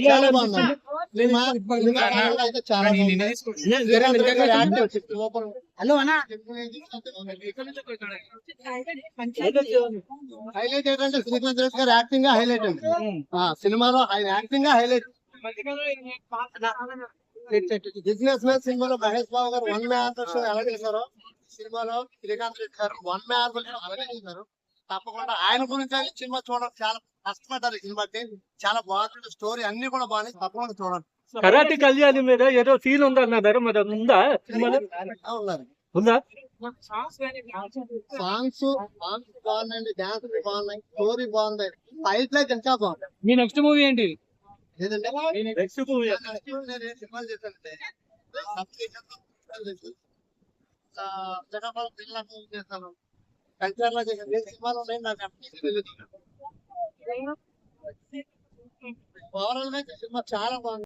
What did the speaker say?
చాలా బాగుందండి అయితే చాలా హైలైట్ ఏంటంటే శ్రీకాంత్ రెడ్డి గారు యాక్టింగ్ హైలైట్ అండి సినిమాలో ఆయన యాక్టింగ్ హైలైట్. బిజినెస్ మ్యాన్ సినిమాలో మహేష్ బాబు గారు 1 మ్యాన్ ఎలా చేశారో సినిమాలో శ్రీకాంత్ రెడ్డి గారు 1 మ్యాన్ అలాగే చేశారు. తప్పకుండా ఆయన గురించి సినిమా చూడడం చాలా కష్టపడ్డారు. ఈ సినిమాకి చాలా బాగుంటుంది. స్టోరీ అన్ని కూడా బాగున్నాయి. తప్పకుండా చూడండి. కరాటి కళ్యాణి మీద ఏదో సీన్ ఉందన్నారు, మరి ఉందా సినిమాలో? ఉన్నారు ఉందా? సాంగ్స్ బాగున్నాయండి, డాన్స్ బాగున్నాయి, స్టోరీ బాగుంది, ఫైట్ లైక్ ఇంకా బాగుంది. మీ నెక్స్ట్ మూవీ ఏంటి? ఏదంటే నెక్స్ట్ మూవీ నేను ఏ సినిమాలు చేశానంటే జగపతి పిల్లలకు చేశాను, కల్చర్ లో చేశాను. ఏ సినిమాలు ఉన్నాయి నాకు ఓవరాల్ గా సినిమా చాలా బాగుంది.